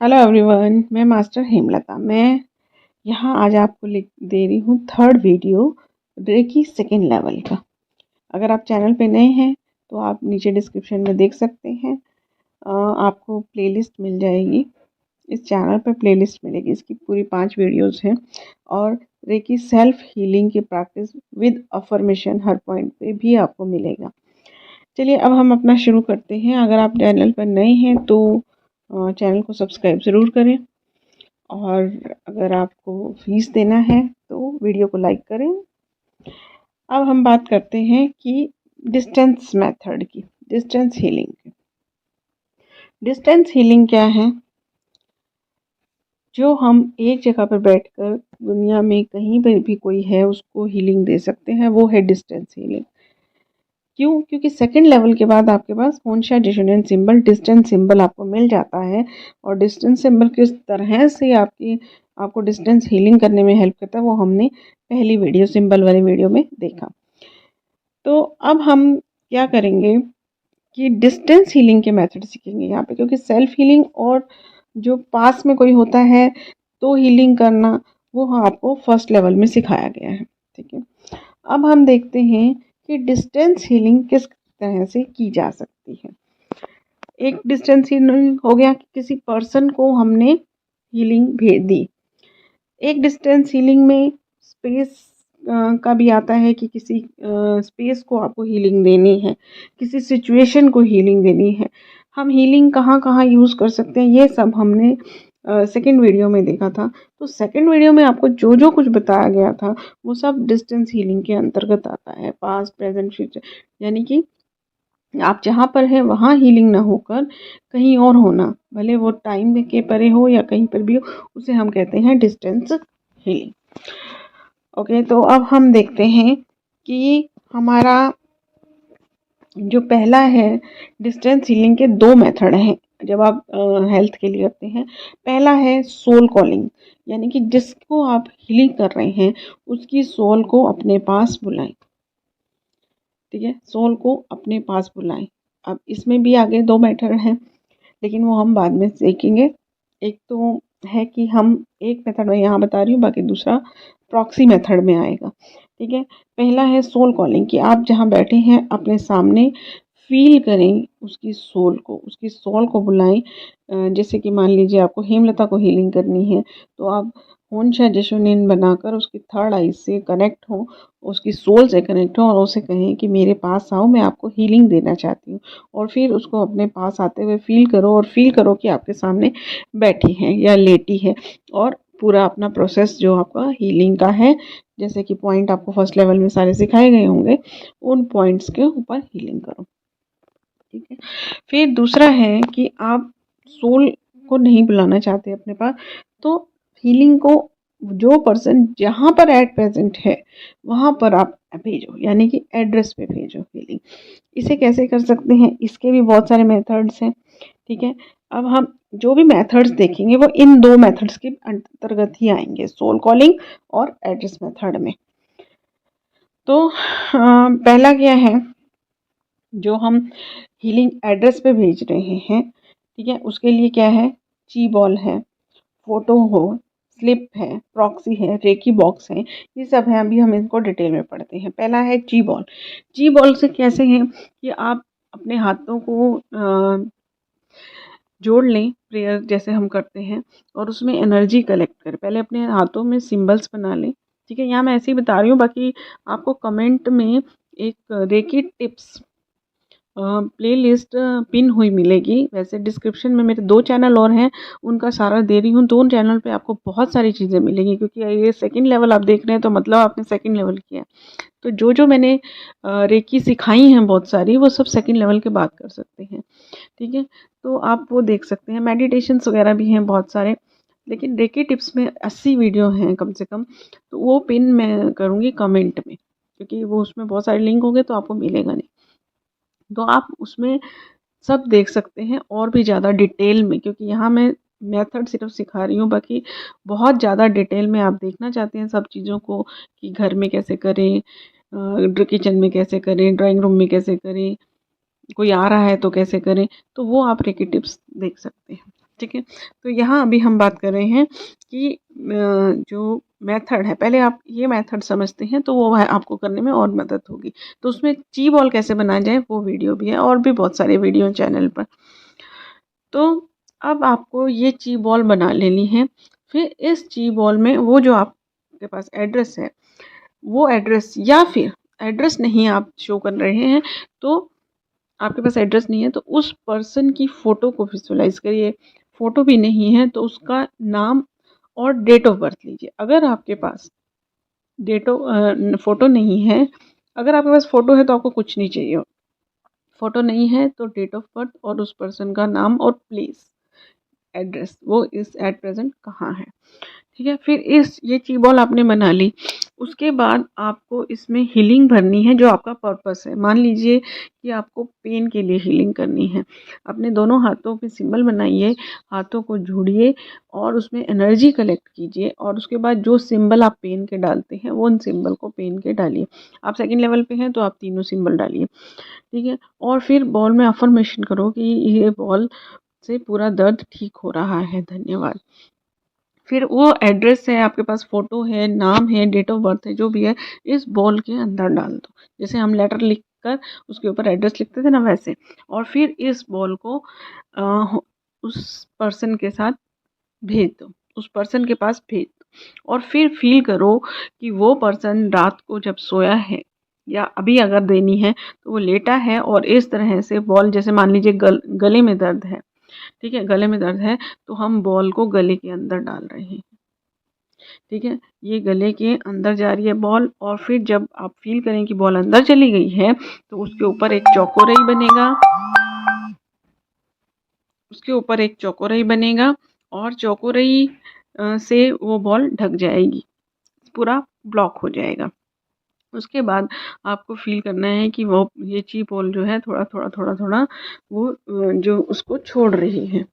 Hello everyone, मैं master Hemlata. मैं यहाँ आज आपको लिख दे रही हूँ third video Reiki second level का। अगर आप चैनल पे नए हैं तो आप नीचे डिस्क्रिप्शन में देख सकते हैं। आपको प्लेलिस्ट मिल जाएगी। इस चैनल पे प्लेलिस्ट मिलेगी, इसकी पूरी 5 वीडियोस हैं। और रेकी सेल्फ हीलिंग की practice with affirmation her point पे भी आपको मिलेगा। चलिए अब हम अपना शुरू करते हैं। अगर आप चैनल पर नए हैं तो चैनल को सब्सक्राइब ज़रूर करें, और अगर आपको फीस देना है तो वीडियो को लाइक करें। अब हम बात करते हैं कि डिस्टेंस मेथड की, डिस्टेंस हीलिंग की। डिस्टेंस हीलिंग क्या है? जो हम एक जगह पर बैठकर दुनिया में कहीं पर भी कोई है उसको हीलिंग दे सकते हैं, वो है डिस्टेंस हीलिंग। क्यों? क्योंकि सेकंड लेवल के बाद आपके पास होनशा डिसोनेंट सिंबल, डिस्टेंस सिंबल आपको मिल जाता है। और डिस्टेंस सिंबल किस तरह से आपको डिस्टेंस हीलिंग करने में हेल्प करता है वो हमने पहली वीडियो, सिंबल वाली वीडियो में देखा। तो अब हम क्या करेंगे कि डिस्टेंस हीलिंग के मेथड सीखेंगे यहाँ पे, क्योंकि सेल्फ हीलिंग और जो पास में कोई होता है तो हीलिंग करना, वो आपको फर्स्ट लेवल में सिखाया गया है। ठीक है, अब हम देखते हैं कि डिस्टेंस हीलिंग किस तरह से की जा सकती है। एक डिस्टेंस हीलिंग हो गया कि किसी पर्सन को हमने हीलिंग भेज दी। एक डिस्टेंस हीलिंग में स्पेस का भी आता है कि किसी स्पेस को आपको हीलिंग देनी है, किसी सिचुएशन को हीलिंग देनी है। हम हीलिंग कहाँ कहाँ यूज़ कर सकते हैं ये सब हमने सेकेंड वीडियो में देखा था। तो सेकेंड वीडियो में आपको जो जो कुछ बताया गया था वो सब डिस्टेंस हीलिंग के अंतर्गत आता है। पास्ट, प्रेजेंट, फ्यूचर, यानी कि आप जहाँ पर हैं वहाँ हीलिंग ना होकर कहीं और होना, भले वो टाइम के परे हो या कहीं पर भी हो, उसे हम कहते हैं डिस्टेंस हीलिंग। ओके, तो अब हम देखते हैं कि हमारा जो पहला है, डिस्टेंस हीलिंग के 2 मेथड हैं जब आप हेल्थ के लिए करते हैं। पहला है सोल कॉलिंग, यानी कि जिसको आप हीलिंग कर रहे हैं उसकी सोल को अपने पास बुलाएं। ठीक है, सोल को अपने पास बुलाएं। अब इसमें भी आगे 2 मेथड हैं, लेकिन वो हम बाद में सीखेंगे। एक तो है कि हम एक मेथड में यहाँ बता रही हूँ, बाकी दूसरा प्रॉक्सी मेथड में आएगा। ठीक है, पहला है सोल कॉलिंग कि आप जहाँ बैठे हैं अपने सामने फील करें उसकी सोल को बुलाएं। जैसे कि मान लीजिए आपको हेमलता को हीलिंग करनी है तो आप होनशा जशुनिन बनाकर उसकी थर्ड आई से कनेक्ट हो, उसकी सोल से कनेक्ट हो और उसे कहें कि मेरे पास आओ, मैं आपको हीलिंग देना चाहती हूँ। और फिर उसको अपने पास आते हुए फील करो, और फील करो कि आपके सामने बैठी है या लेटी है। और पूरा अपना प्रोसेस जो आपका हीलिंग का है, जैसे कि पॉइंट आपको फर्स्ट लेवल में सारे सिखाए गए होंगे, उन पॉइंट्स के ऊपर हीलिंग करो। ठीक है, फिर दूसरा है कि आप सोल को नहीं बुलाना चाहते अपने पास, तो हीलिंग को जो पर्सन जहाँ पर एट प्रेजेंट है वहाँ पर आप भेजो, यानी कि एड्रेस पे भेजो हीलिंग। इसे कैसे कर सकते हैं, इसके भी बहुत सारे मेथड्स हैं। ठीक है, अब हम जो भी मेथड्स देखेंगे वो इन 2 मेथड्स के अंतर्गत ही आएंगे, सोल कॉलिंग और एड्रेस मेथड में। तो पहला क्या है, जो हम हीलिंग एड्रेस पे भेज रहे हैं, ठीक है, उसके लिए क्या है, ची बॉल है, फोटो हो, स्लिप है, प्रॉक्सी है, रेकी बॉक्स है, ये सब है। अभी हम इनको डिटेल में पढ़ते हैं। पहला है ची बॉल। ची बॉल से कैसे है कि आप अपने हाथों को जोड़ लें, प्रेयर जैसे हम करते हैं, और उसमें एनर्जी कलेक्ट करें। पहले अपने हाथों में सिंबल्स बना लें। ठीक है, यहाँ मैं ऐसे ही बता रही हूँ, बाकी आपको कमेंट में एक रेकी टिप्स प्लेलिस्ट पिन हुई मिलेगी। वैसे डिस्क्रिप्शन में मेरे 2 चैनल और हैं, उनका सारा दे रही हूँ। 2 चैनल पे आपको बहुत सारी चीज़ें मिलेंगी, क्योंकि ये सेकंड लेवल आप देख रहे हैं तो मतलब आपने सेकंड लेवल किया है। तो जो जो मैंने रेकी सिखाई हैं बहुत सारी, वो सब सेकंड लेवल के बाद कर सकते हैं। ठीक है, तो आप वो देख सकते हैं। मेडिटेशंस वगैरह भी हैं बहुत सारे, लेकिन रेकी टिप्स में 80 वीडियो हैं कम से कम, तो वो पिन मैं करूँगी कमेंट में, क्योंकि वो उसमें बहुत सारे लिंक होंगे तो आपको मिलेगा नहीं। तो आप उसमें सब देख सकते हैं और भी ज़्यादा डिटेल में, क्योंकि यहाँ मैं मेथड सिर्फ सिखा रही हूँ, बाकी बहुत ज़्यादा डिटेल में आप देखना चाहते हैं सब चीज़ों को कि घर में कैसे करें, किचन में कैसे करें, ड्राइंग रूम में कैसे करें, कोई आ रहा है तो कैसे करें, तो वो आप रेकी टिप्स देख सकते हैं। ठीक है। तो यहाँ अभी हम बात कर रहे हैं कि जो मेथड है, पहले आप ये मेथड समझते हैं तो वो आपको करने में और मदद होगी। तो उसमें ची बॉल कैसे बनाया जाए वो वीडियो भी है और भी बहुत सारे वीडियो चैनल पर। तो अब आपको ये ची बॉल बना लेनी है। फिर इस ची बॉल में वो जो आपके पास एड्रेस है, वो एड्रेस, या फिर एड्रेस नहीं आप शो कर रहे हैं तो आपके पास एड्रेस नहीं है तो उस पर्सन की फ़ोटो को विजुअलाइज़ करिए। फ़ोटो भी नहीं है तो उसका नाम और डेट ऑफ बर्थ लीजिए। अगर आपके पास फ़ोटो नहीं है, अगर आपके पास फ़ोटो है तो आपको कुछ नहीं चाहिए। फ़ोटो नहीं है तो डेट ऑफ बर्थ और उस पर्सन का नाम और प्लेस, एड्रेस, वो इस एट प्रेजेंट कहाँ है। ठीक है। फिर ये ची बॉल आपने बना ली। उसके बाद आपको इसमें हीलिंग भरनी है जो आपका पर्पस है। मान लीजिए कि आपको पेन के लिए हीलिंग करनी है। अपने दोनों हाथों पे सिंबल बनाइए, हाथों को जोड़िए और उसमें एनर्जी कलेक्ट कीजिए और उसके बाद जो सिंबल आप पेन के डालते हैं वो उन सिंबल को पेन के डालिए। आप सेकंड लेवल पे हैं तो आप तीनों सिंबल डालिए। ठीक है। और फिर बॉल में अफर्मेशन करो कि ये बॉल से पूरा दर्द ठीक हो रहा है। धन्यवाद। फिर वो एड्रेस है, आपके पास फ़ोटो है, नाम है, डेट ऑफ बर्थ है, जो भी है, इस बॉल के अंदर डाल दो। जैसे हम लेटर लिख कर उसके ऊपर एड्रेस लिखते थे ना, वैसे। और फिर इस बॉल को उस पर्सन के साथ भेज दो, उस पर्सन के पास भेज दो। और फिर फील करो कि वो पर्सन रात को जब सोया है या अभी अगर देनी है तो वो लेटा है और इस तरह से बॉल, जैसे मान लीजिए गले में दर्द है, ठीक है, गले में दर्द है तो हम बॉल को गले के अंदर डाल रहे हैं। ठीक है। ये गले के अंदर जा रही है बॉल और फिर जब आप फील करें कि बॉल अंदर चली गई है तो उसके ऊपर एक चौकोरई बनेगा, उसके ऊपर एक चौकोरई बनेगा और चौकोरई से वो बॉल ढक जाएगी, पूरा ब्लॉक हो जाएगा। उसके बाद आपको फील करना है कि वो ये ची बॉल जो है थोड़ा थोड़ा थोड़ा थोड़ा वो जो उसको छोड़ रही है,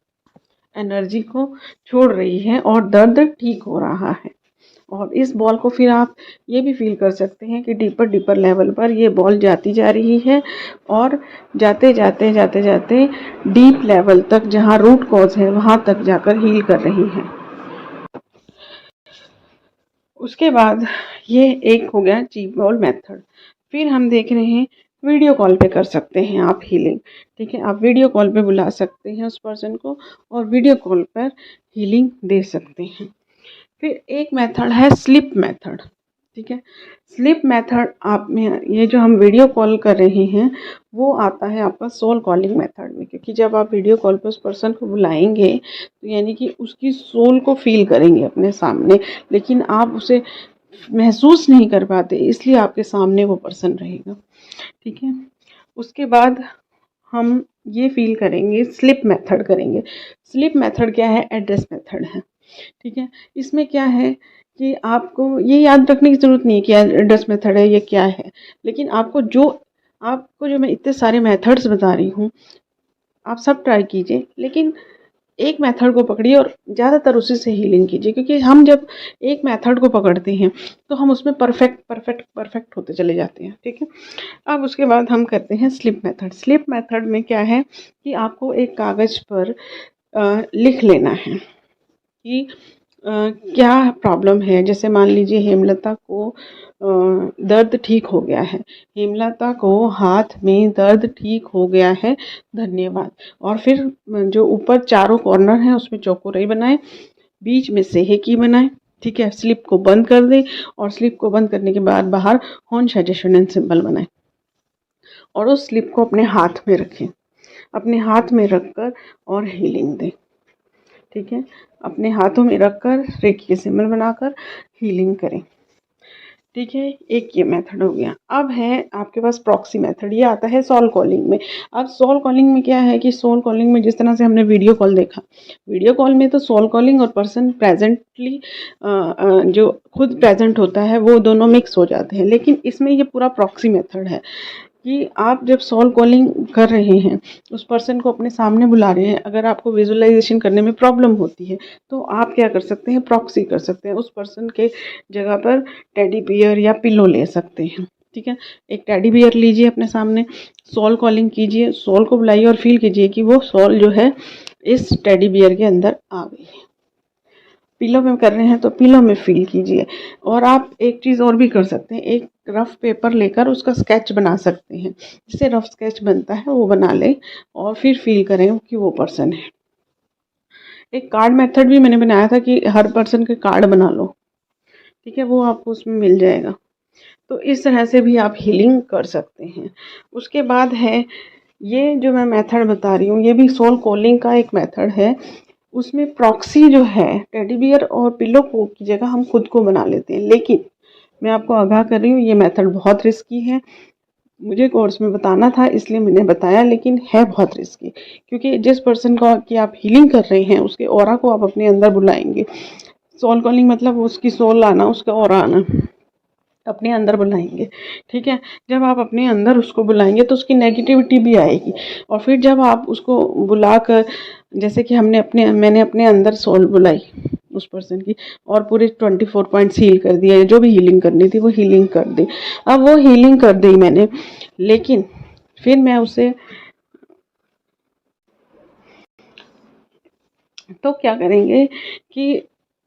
एनर्जी को छोड़ रही है और दर्द ठीक हो रहा है। और इस बॉल को फिर आप ये भी फील कर सकते हैं कि डीपर डीपर लेवल पर ये बॉल जाती जा रही है और जाते जाते जाते जाते डीप लेवल तक, जहाँ रूट कॉज है वहाँ तक जाकर हील कर रही है। उसके बाद ये एक हो गया ची बॉल मेथड। फिर हम देख रहे हैं वीडियो कॉल पे कर सकते हैं आप हीलिंग। ठीक है। आप वीडियो कॉल पे बुला सकते हैं उस पर्सन को और वीडियो कॉल पर हीलिंग दे सकते हैं। फिर एक मेथड है स्लिप मेथड। ठीक है। स्लिप मेथड आप में, ये जो हम वीडियो कॉल कर रहे हैं वो आता है आपका सोल कॉलिंग मेथड में, क्योंकि जब आप वीडियो कॉल पर उस पर्सन को बुलाएंगे तो यानी कि उसकी सोल को फील करेंगे अपने सामने, लेकिन आप उसे महसूस नहीं कर पाते, इसलिए आपके सामने वो पर्सन रहेगा। ठीक है। उसके बाद हम ये फील करेंगे, स्लिप मेथड करेंगे। स्लिप मेथड क्या है? एड्रेस मेथड है। ठीक है। इसमें क्या है कि आपको ये याद रखने की ज़रूरत नहीं है कि एड्रेस मेथड है ये क्या है, लेकिन आपको जो मैं इतने सारे मेथड्स बता रही हूँ आप सब ट्राई कीजिए, लेकिन एक मेथड को पकड़िए और ज़्यादातर उसी से हीलिंग कीजिए, क्योंकि हम जब एक मेथड को पकड़ते हैं तो हम उसमें परफेक्ट परफेक्ट परफेक्ट होते चले जाते हैं। ठीक है। अब उसके बाद हम करते हैं स्लिप मेथड। स्लिप मेथड में क्या है कि आपको एक कागज़ पर लिख लेना है कि क्या प्रॉब्लम है। जैसे मान लीजिए हेमलता को दर्द ठीक हो गया है, हेमलता को हाथ में दर्द ठीक हो गया है, धन्यवाद। और फिर जो ऊपर चारों कॉर्नर हैं उसमें चौकोरई बनाएं, बीच में सेहे की बनाएं। ठीक है। स्लिप को बंद कर दें और स्लिप को बंद करने के बाद बाहर होन शाजेशन सिंबल बनाएं और उस स्लिप को अपने हाथ में रखें, अपने हाथ में रखकर और हीलिंग दें। ठीक है। अपने हाथों में रखकर रेकी के सिंबल बनाकर हीलिंग करें। ठीक है। एक ये मेथड हो गया। अब है आपके पास प्रॉक्सी मेथड, ये आता है सोल कॉलिंग में। अब सोल कॉलिंग में क्या है कि सोल कॉलिंग में जिस तरह से हमने वीडियो कॉल देखा, वीडियो कॉल में तो सोल कॉलिंग और पर्सन प्रेजेंटली जो खुद प्रेजेंट होता है वो दोनों मिक्स हो जाते हैं, लेकिन इसमें ये पूरा प्रॉक्सी मेथड है कि आप जब सोल कॉलिंग कर रहे हैं, उस पर्सन को अपने सामने बुला रहे हैं, अगर आपको विजुअलाइजेशन करने में प्रॉब्लम होती है तो आप क्या कर सकते हैं, प्रॉक्सी कर सकते हैं। उस पर्सन के जगह पर टेडी बियर या पिलो ले सकते हैं। ठीक है, एक टेडी बियर लीजिए अपने सामने, सोल कॉलिंग कीजिए, सोल को बुलाइए और फील कीजिए कि वो सोल जो है इस टेडी बियर के अंदर आ गई है। पिलो में कर रहे हैं तो पिलो में फील कीजिए। और आप एक चीज़ और भी कर सकते हैं, एक रफ पेपर लेकर उसका स्केच बना सकते हैं, जिससे रफ स्केच बनता है वो बना लें और फिर फील करें कि वो पर्सन है। एक कार्ड मेथड भी मैंने बनाया था कि हर पर्सन के कार्ड बना लो, ठीक है, वो आपको उसमें मिल जाएगा। तो इस तरह से भी आप हीलिंग कर सकते हैं। उसके बाद है ये जो मैं मेथड बता रही हूँ, ये भी सोल कॉलिंग का एक मेथड है। उसमें प्रॉक्सी जो है टेडी बियर और पिलो को की जगह हम खुद को बना लेते हैं, लेकिन मैं आपको आगाह कर रही हूँ ये मेथड बहुत रिस्की है। मुझे कोर्स में बताना था इसलिए मैंने बताया, लेकिन है बहुत रिस्की, क्योंकि जिस पर्सन को कि आप हीलिंग कर रहे हैं उसके ऑरा को आप अपने अंदर बुलाएंगे। सोल कॉलिंग मतलब उसकी सोल आना, उसका ऑरा आना, अपने अंदर बुलाएंगे। ठीक है, जब आप अपने अंदर उसको बुलाएंगे तो उसकी नेगेटिविटी भी आएगी। और फिर जब आप उसको बुलाकर, जैसे कि मैंने अपने अंदर सोल बुलाई उस पर्सन की और पूरे 24 पॉइंट्स हील कर दिए, जो भी हीलिंग करनी थी वो हीलिंग कर दी। अब वो हीलिंग कर दी मैंने, लेकिन फिर मैं उसे तो क्या करेंगे कि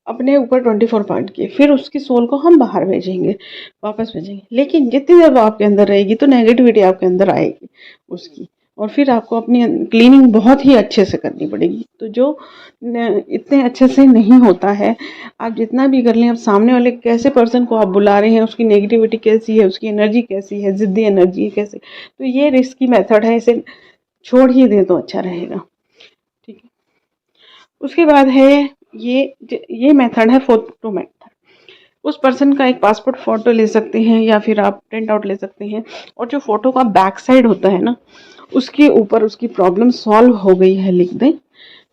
अपने ऊपर 24 पॉइंट किए, फिर उसकी सोल को हम बाहर भेजेंगे, वापस भेजेंगे। लेकिन जितनी देर वो आपके अंदर रहेगी तो नेगेटिविटी आपके अंदर आएगी उसकी, और फिर आपको अपनी क्लीनिंग बहुत ही अच्छे से करनी पड़ेगी। तो जो इतने अच्छे से नहीं होता है, आप जितना भी कर लें, आप सामने वाले कैसे पर्सन को आप बुला रहे हैं, उसकी नेगेटिविटी कैसी है, उसकी एनर्जी कैसी है, जिद्दी एनर्जी है कैसे, तो ये रिस्की मेथड है, इसे छोड़ ही दें तो अच्छा रहेगा। ठीक है, उसके बाद है ये मेथड है फोटो मेथड। उस पर्सन का एक पासपोर्ट फ़ोटो ले सकते हैं या फिर आप प्रिंट आउट ले सकते हैं, और जो फ़ोटो का बैक साइड होता है ना, उसके ऊपर उसकी प्रॉब्लम सॉल्व हो गई है लिख दें।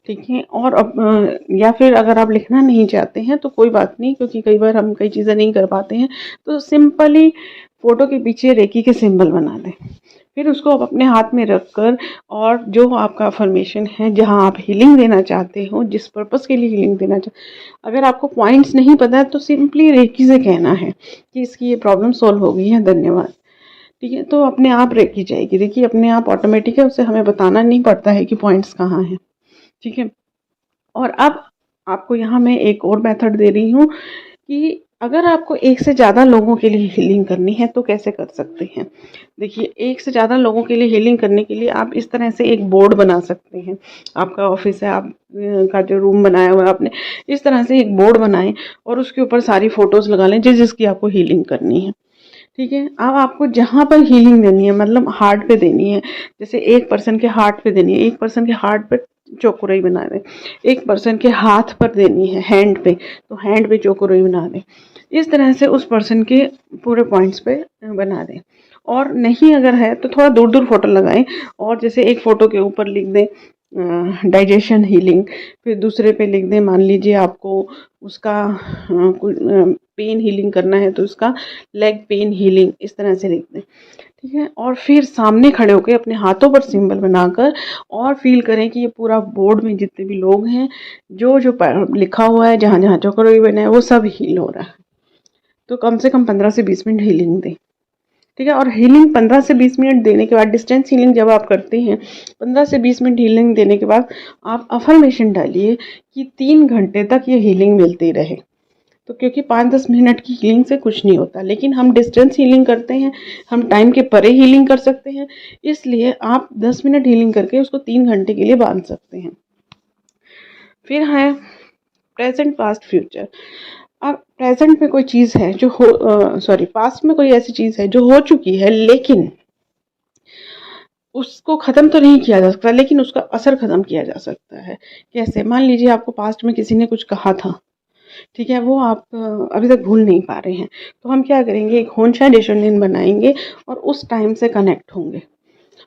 ठीक है, और अब या फिर अगर आप लिखना नहीं चाहते हैं तो कोई बात नहीं, क्योंकि कई बार हम कई चीज़ें नहीं कर पाते हैं, तो सिंपली फ़ोटो के पीछे रेकी के सिंबल बना दें। फिर उसको आप अपने हाथ में रख कर, और जो आपका अफर्मेशन है जहाँ आप हीलिंग देना चाहते हो, जिस पर्पज़ के लिए हीलिंग देना चाहते, अगर आपको पॉइंट्स नहीं पता है तो सिंपली रेकी से कहना है कि इसकी ये प्रॉब्लम सॉल्व हो गई है, धन्यवाद। ठीक है, तो अपने आप रेकी जाएगी। देखिए अपने आप ऑटोमेटिक है, उसे हमें बताना नहीं पड़ता है कि पॉइंट्स कहाँ हैं। ठीक है, और अब आपको यहाँ मैं एक और मेथड दे रही हूँ कि अगर आपको एक से ज़्यादा लोगों के लिए हीलिंग करनी है तो कैसे कर सकते हैं। देखिए, एक से ज़्यादा लोगों के लिए हीलिंग करने के लिए आप इस तरह से एक बोर्ड बना सकते हैं। आपका ऑफिस है, आप का जो रूम बनाया हुआ है आपने, इस तरह से एक बोर्ड बनाएं और उसके ऊपर सारी फ़ोटोज़ लगा लें जिसकी आपको हीलिंग करनी है। ठीक है, अब आपको जहाँ पर हीलिंग देनी है, मतलब हार्ट पे देनी है, जैसे एक पर्सन के हार्ट पे देनी है, एक पर्सन के हार्ट पे चौकोरई बना दें, एक पर्सन के हाथ पर देनी है, हैंड पे, तो हैंड पे चौकोरई बना दें। इस तरह से उस पर्सन के पूरे पॉइंट्स पे बना दें। और नहीं अगर है तो थोड़ा दूर दूर फोटो लगाएं, और जैसे एक फ़ोटो के ऊपर लिख दें डाइजेशन हीलिंग, फिर दूसरे पे लिख दें, मान लीजिए आपको उसका पेन हीलिंग करना है तो उसका लेग पेन हीलिंग, इस तरह से लिख दें। ठीक है, और फिर सामने खड़े होकर अपने हाथों पर सिंबल बनाकर और फील करें कि ये पूरा बोर्ड में जितने भी लोग हैं, जो जो लिखा हुआ है, जहाँ जहाँ चौकोरई बना है, वो सब हील हो रहा है। तो कम से कम 15 से 20 मिनट हीलिंग दें। ठीक है, और हीलिंग 15 से 20 मिनट देने के बाद, डिस्टेंस हीलिंग जब आप करते हैं, 15 से 20 मिनट हीलिंग देने के बाद आप अफर्मेशन डालिए कि 3 घंटे तक ये हीलिंग मिलती रहे। तो क्योंकि 5-10 मिनट की हीलिंग से कुछ नहीं होता, लेकिन हम डिस्टेंस हीलिंग करते हैं, हम टाइम के परे हीलिंग कर सकते हैं, इसलिए आप 10 मिनट हीलिंग करके उसको 3 घंटे के लिए बांध सकते हैं। फिर है प्रेजेंट, पास्ट, फ्यूचर। अब प्रेजेंट में कोई चीज़ है जो पास्ट में कोई ऐसी चीज़ है जो हो चुकी है, लेकिन उसको ख़त्म तो नहीं किया जा सकता, लेकिन उसका असर ख़त्म किया जा सकता है। कैसे? मान लीजिए आपको पास्ट में किसी ने कुछ कहा था, ठीक है, वो आप अभी तक भूल नहीं पा रहे हैं, तो हम क्या करेंगे, एक होंशा डेशोनिन बनाएंगे और उस टाइम से कनेक्ट होंगे।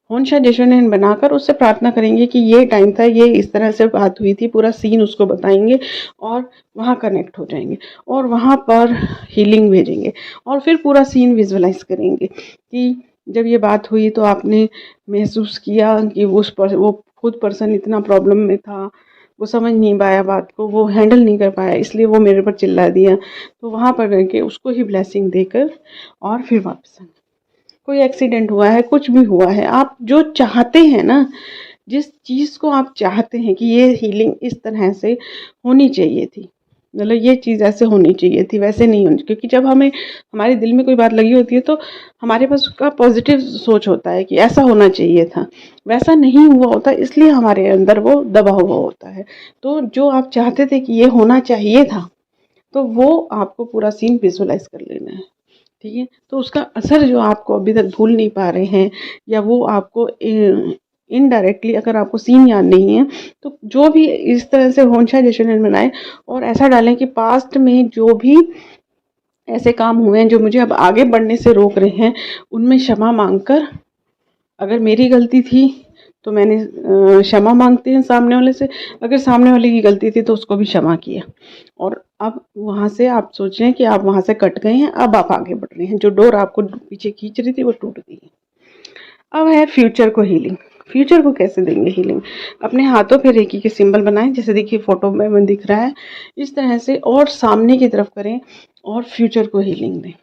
होंशा डेशोनिन बनाकर उससे प्रार्थना करेंगे कि ये टाइम था, ये इस तरह से बात हुई थी, पूरा सीन उसको बताएंगे और वहाँ कनेक्ट हो जाएंगे और वहाँ पर हीलिंग भेजेंगे। और फिर पूरा सीन विजुअलाइज करेंगे कि जब ये बात हुई तो आपने महसूस किया कि वो खुद पर्सन इतना प्रॉब्लम में था, वो समझ नहीं पाया बात को, वो हैंडल नहीं कर पाया, इसलिए वो मेरे पर चिल्ला दिया। तो वहाँ पर रह के उसको ही ब्लेसिंग देकर और फिर वापस आना। कोई एक्सीडेंट हुआ है, कुछ भी हुआ है, आप जो चाहते हैं ना, जिस चीज़ को आप चाहते हैं कि ये हीलिंग इस तरह से होनी चाहिए थी, मतलब ये चीज़ ऐसे होनी चाहिए थी, वैसे नहीं होनी, क्योंकि जब हमें हमारे दिल में कोई बात लगी होती है तो हमारे पास उसका पॉजिटिव सोच होता है कि ऐसा होना चाहिए था, वैसा नहीं हुआ होता, इसलिए हमारे अंदर वो दबा हुआ होता है। तो जो आप चाहते थे कि ये होना चाहिए था, तो वो आपको पूरा सीन विजुअलाइज कर लेना है, ठीक है। तो उसका असर जो आपको अभी तक भूल नहीं पा रहे हैं, या वो आपको इनडायरेक्टली, अगर आपको सीन याद नहीं है, तो जो भी इस तरह से होंशा जैसे बनाए और ऐसा डालें कि पास्ट में जो भी ऐसे काम हुए हैं जो मुझे अब आगे बढ़ने से रोक रहे हैं, उनमें क्षमा मांगकर, अगर मेरी गलती थी तो मैंने क्षमा मांगते हैं सामने वाले से, अगर सामने वाले की गलती थी तो उसको भी क्षमा किया, और अब वहाँ से आप सोच रहे हैं कि आप वहाँ से कट गए हैं, अब आप आगे बढ़ रहे हैं, जो डोर आपको पीछे खींच रही थी वो टूट गई है। अब है फ्यूचर को हीलिंग। फ्यूचर को कैसे देंगे हीलिंग? अपने हाथों पे रेकी के सिंबल बनाएं, जैसे देखिए फोटो में दिख रहा है, इस तरह से, और सामने की तरफ करें और फ्यूचर को हीलिंग दें।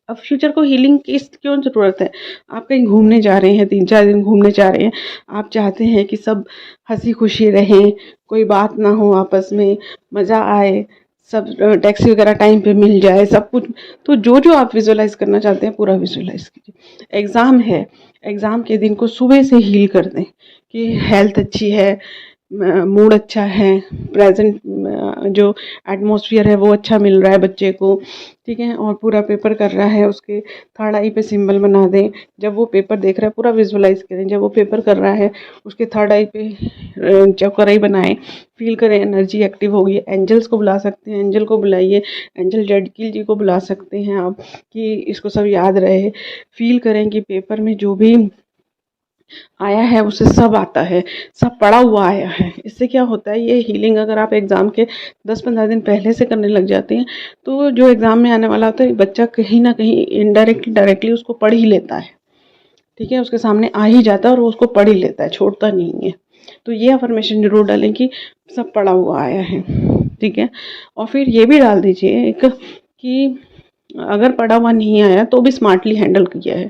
अब फ्यूचर को हीलिंग की क्यों ज़रूरत है? आप कहीं घूमने जा रहे हैं, 3-4 दिन घूमने जा रहे हैं, आप चाहते हैं कि सब हंसी खुशी रहें, कोई बात ना हो आपस में, मज़ा आए, सब टैक्सी वगैरह टाइम पे मिल जाए, सब कुछ। तो जो जो आप विजुअलाइज करना चाहते हैं पूरा विजुअलाइज कीजिए। एग्ज़ाम है, एग्ज़ाम के दिन को सुबह से हील कर दें कि हेल्थ अच्छी है, मूड अच्छा है, प्रेजेंट जो एटमॉस्फेयर है वो अच्छा मिल रहा है बच्चे को, ठीक है, और पूरा पेपर कर रहा है, उसके थर्ड आई पे सिंबल बना दें। जब वो पेपर देख रहा है पूरा विजुअलाइज करें, जब वो पेपर कर रहा है उसके थर्ड आई पे चौकर आई बनाएं, फील करें एनर्जी एक्टिव होगी। एंजल्स को बुला सकते हैं, एंजल को बुलाइए, एंजल जेडकिल जी को बुला सकते हैं आप, कि इसको सब याद रहे। फील करें कि पेपर में जो भी आया है उसे सब आता है, सब पड़ा हुआ आया है। इससे क्या होता है, ये हीलिंग अगर आप एग्ज़ाम के 10-15 दिन पहले से करने लग जाते हैं, तो जो एग्ज़ाम में आने वाला होता है बच्चा कहीं ना कहीं इनडायरेक्टली डायरेक्टली उसको पढ़ ही लेता है, ठीक है, उसके सामने आ ही जाता है और वो उसको पढ़ ही लेता है, छोड़ता नहीं है। तो ये अफर्मेशन जरूर डालें कि सब पड़ा हुआ आया है, ठीक है। और फिर ये भी डाल दीजिए एक कि अगर पढ़ा हुआ नहीं आया तो भी स्मार्टली हैंडल किया है,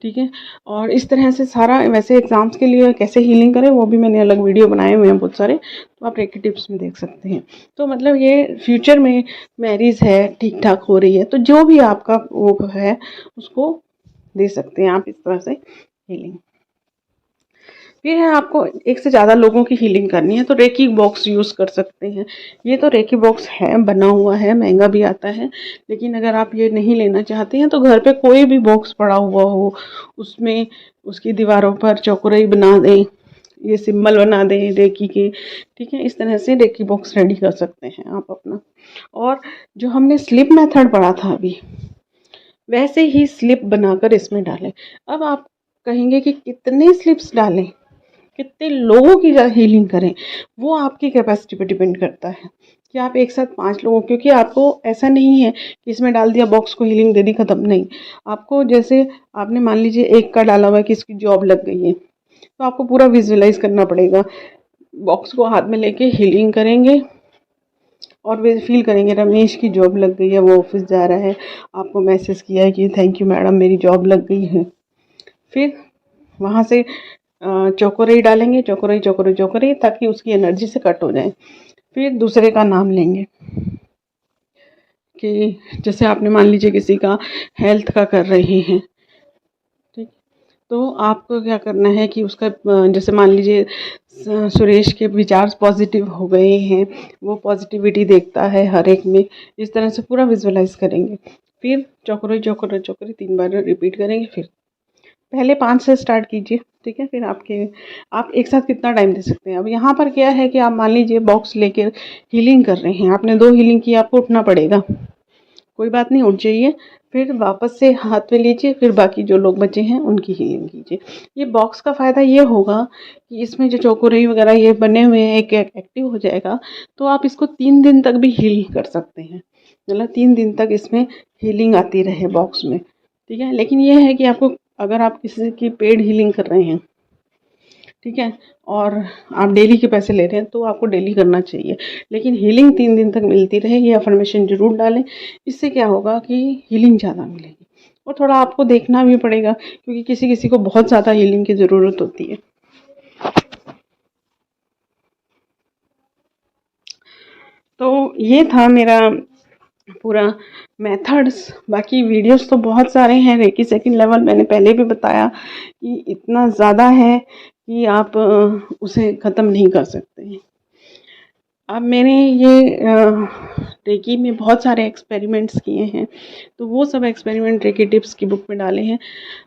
ठीक है। और इस तरह से सारा, वैसे एग्ज़ाम्स के लिए कैसे हीलिंग करें वो भी मैंने अलग वीडियो बनाए हुए हैं बहुत सारे, तो आप रेकी टिप्स में देख सकते हैं। तो मतलब ये फ्यूचर में मैरिज है, ठीक ठाक हो रही है, तो जो भी आपका वो है उसको दे सकते हैं आप इस तरह से हीलिंग। फिर है आपको एक से ज़्यादा लोगों की हीलिंग करनी है तो रेकी बॉक्स यूज़ कर सकते हैं। ये तो रेकी बॉक्स है, बना हुआ है, महंगा भी आता है, लेकिन अगर आप ये नहीं लेना चाहते हैं तो घर पे कोई भी बॉक्स पड़ा हुआ हो, उसमें उसकी दीवारों पर चौकोरई बना दें, ये सिंबल बना दें रेकी के, ठीक है। इस तरह से रेकी बॉक्स रेडी कर सकते हैं आप अपना। और जो हमने स्लिप मेथड पढ़ा था अभी, वैसे ही स्लिप बनाकर इसमें डालें। अब आप कहेंगे कि कितने स्लिप्स डालें, कितने लोगों की हीलिंग करें, वो आपकी कैपेसिटी पे डिपेंड करता है कि आप एक साथ 5 लोगों, क्योंकि आपको ऐसा नहीं है कि इसमें डाल दिया बॉक्स को हीलिंग दे दी खत्म, नहीं। आपको जैसे आपने मान लीजिए एक का डाला हुआ है कि इसकी जॉब लग गई है, तो आपको पूरा विजुअलाइज करना पड़ेगा, बॉक्स को हाथ में लेके हीलिंग करेंगे और वे फील करेंगे रमेश की जॉब लग गई है, वो ऑफिस जा रहा है, आपको मैसेज किया है कि थैंक यू मैडम मेरी जॉब लग गई है। फिर वहाँ से चौकोरई डालेंगे, चौकोरई चौकोरई चौकोरई, ताकि उसकी एनर्जी से कट हो जाए। फिर दूसरे का नाम लेंगे कि जैसे आपने मान लीजिए किसी का हेल्थ का कर रहे हैं, ठीक, तो आपको क्या करना है कि उसका जैसे मान लीजिए सुरेश के विचार पॉजिटिव हो गए हैं, वो पॉजिटिविटी देखता है हर एक में, इस तरह से पूरा विजुअलाइज करेंगे। फिर चौकोरई चौकोरई चौकोरई 3 बार रिपीट करेंगे। फिर पहले 5 से स्टार्ट कीजिए, ठीक है। फिर आप एक साथ कितना टाइम दे सकते हैं। अब यहाँ पर क्या है कि आप मान लीजिए बॉक्स लेकर हीलिंग कर रहे हैं, आपने 2 हीलिंग की, आपको उठना पड़ेगा, कोई बात नहीं, उठ जाइए, फिर वापस से हाथ में लीजिए, फिर बाकी जो लोग बचे हैं उनकी हीलिंग कीजिए। ये बॉक्स का फ़ायदा ये होगा कि इसमें जो चौकोरई वगैरह ये बने हुए हैं एक एक्टिव हो जाएगा, तो आप इसको 3 दिन तक भी हील कर सकते हैं, मतलब 3 दिन तक इसमें हीलिंग आती रहे बॉक्स में, ठीक है। लेकिन ये है कि आपको, अगर आप किसी की पेड हीलिंग कर रहे हैं, ठीक है, और आप डेली के पैसे ले रहे हैं तो आपको डेली करना चाहिए, लेकिन हीलिंग 3 दिन तक मिलती रहे, ये अफर्मेशन जरूर डालें। इससे क्या होगा कि हीलिंग ज़्यादा मिलेगी। और थोड़ा आपको देखना भी पड़ेगा, क्योंकि किसी किसी को बहुत ज़्यादा हीलिंग की ज़रूरत होती है। तो ये था मेरा पूरा मेथड्स। बाकी वीडियोस तो बहुत सारे हैं। रेकी सेकंड लेवल मैंने पहले भी बताया कि इतना ज़्यादा है कि आप उसे ख़त्म नहीं कर सकते। अब मैंने ये रेकी में बहुत सारे एक्सपेरिमेंट्स किए हैं, तो वो सब एक्सपेरिमेंट रेकी टिप्स की बुक में डाले हैं।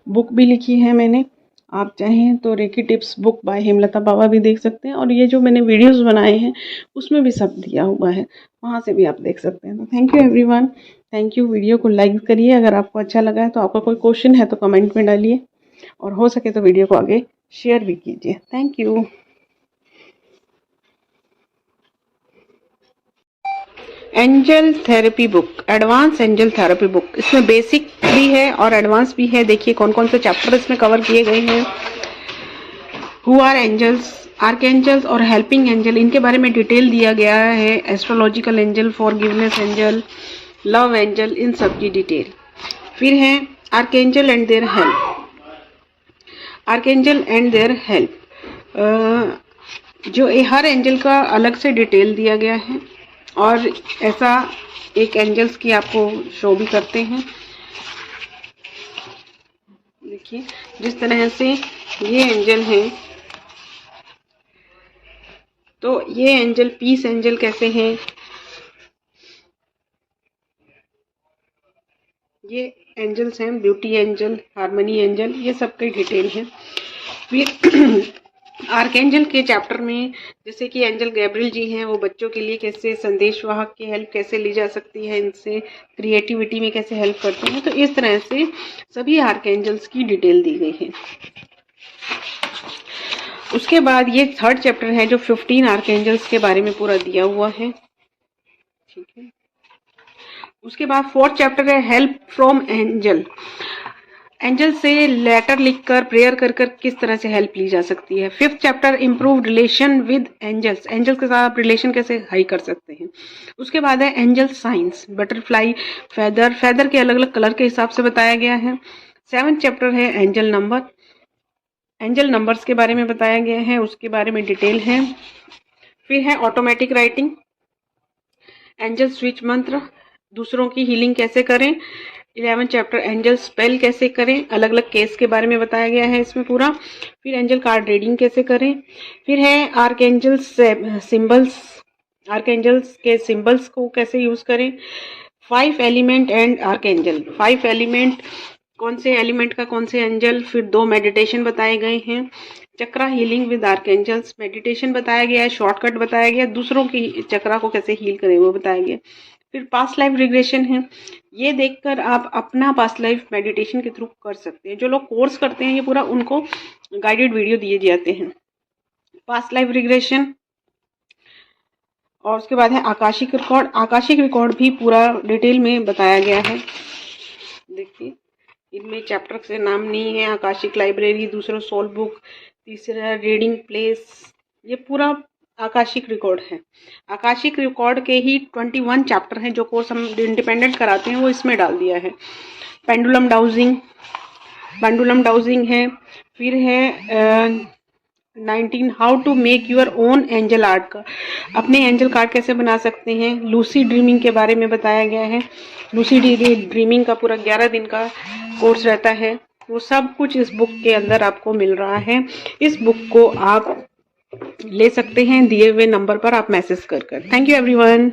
बुक भी लिखी है मैंने, आप चाहें तो reiki tips book by Hemlata Baba भी देख सकते हैं, और ये जो मैंने वीडियोस बनाए हैं उसमें भी सब दिया हुआ है, वहाँ से भी आप देख सकते हैं। तो thank you everyone, thank you. Video को लाइक करिए, अगर आपको अच्छा लगा है तो। आपका कोई क्वेश्चन है तो कमेंट में डालिए, और हो सके तो वीडियो को आगे शेयर भी कीजिए। Thank you. Angel therapy book, advance angel therapy book, इसमें बेसिक भी है और एडवांस भी है। देखिए कौन कौन से चैप्टर इसमें कवर किए गए हैं। हु आर एंजल्स, आर्कएंजल्स और हेल्पिंग एंजल, इनके बारे में डिटेल दिया गया है। Astrological angel, forgiveness angel, love angel, इन सब की डिटेल। फिर है archangel and their help, archangel and their help, जो हर एंजल का अलग से डिटेल दिया गया है, और ऐसा एक एंजल्स की आपको शो भी करते हैं। देखिए जिस तरह से ये एंजल हैं, तो ये एंजल पीस एंजल कैसे हैं, ये एंजल्स हैं ब्यूटी एंजल, हार्मनी एंजल, ये सब की डिटेल है। फिर आर्कएंजल के चैप्टर में जैसे कि एंजल गैब्रियल जी हैं, वो बच्चों के लिए कैसे संदेशवाहक की हेल्प कैसे ली जा सकती है, इनसे क्रिएटिविटी में कैसे हेल्प करते हैं। तो इस तरह से सभी आर्कएंजल्स की डिटेल दी गई है। उसके बाद ये थर्ड चैप्टर है जो 15 आर्कएंजल्स के बारे में पूरा दिया हुआ है, ठीक है। उसके बाद फोर्थ चैप्टर है हेल्प फ्रॉम एंजल, एंजल से लेटर लिखकर प्रेयर कर कर किस तरह से हेल्प ली जा सकती है। Fifth chapter improve relation with angels, angels के साथ आप रिलेशन कैसे हाई कर सकते हैं। उसके बाद है angel science, butterfly, feather, feather के अलग अलग कलर के हिसाब से बताया गया है। सेवंथ चैप्टर है एंजल नंबर, एंजल नंबर्स के बारे में बताया गया है, उसके बारे में डिटेल है। फिर है ऑटोमेटिक राइटिंग, एंजल स्विच मंत्र, दूसरों की हीलिंग कैसे करें। 11 चैप्टर एंजल स्पेल कैसे करें, अलग अलग केस के बारे में बताया गया है इसमें पूरा। फिर एंजल कार्ड रीडिंग कैसे करें। फिर है आर्कएंजल सिंबल्स, आर्कएंजल्स के सिंबल्स को कैसे यूज करें। 5 एलिमेंट एंड आर्कएंजल, 5 एलिमेंट, कौन से एलिमेंट का कौन से एंजल। फिर 2 मेडिटेशन बताए गए हैं। चक्रा हीलिंग विद आर्कएंजल्स, मेडिटेशन बताया गया है, शॉर्टकट बताया गया, दूसरों की चक्रा को कैसे हील करें वो बताया गया। फिर पास्ट लाइफ रिग्रेशन है, ये देखकर आप अपना पास्ट लाइफ मेडिटेशन के थ्रू कर सकते हैं। जो लोग कोर्स करते हैं ये पूरा उनको गाइडेड वीडियो दिए जाते हैं, पास्ट लाइफ रिग्रेशन। और उसके बाद है आकाशिक रिकॉर्ड, आकाशिक रिकॉर्ड भी पूरा डिटेल में बताया गया है। देखिए इनमें चैप्टर से नाम नहीं है। आकाशिक लाइब्रेरी, दूसरा सोल बुक, तीसरा रीडिंग प्लेस, ये पूरा आकाशिक रिकॉर्ड है। आकाशिक रिकॉर्ड के ही 21 चैप्टर हैं, जो कोर्स हम इंडिपेंडेंट कराते हैं वो इसमें डाल दिया है। पेंडुलम डाउजिंग, पेंडुलम डाउजिंग है। फिर है 19 how to make your own angel art का, अपने एंजल कार्ड कैसे बना सकते हैं। लूसी ड्रीमिंग के बारे में बताया गया है, लूसी ड्रीमिंग का पूरा 11 दिन का कोर्स रहता है, वो सब कुछ इस बुक के अंदर आपको मिल रहा है। इस बुक को आप ले सकते हैं, दिए हुए नंबर पर आप मैसेज कर कर। Thank you everyone.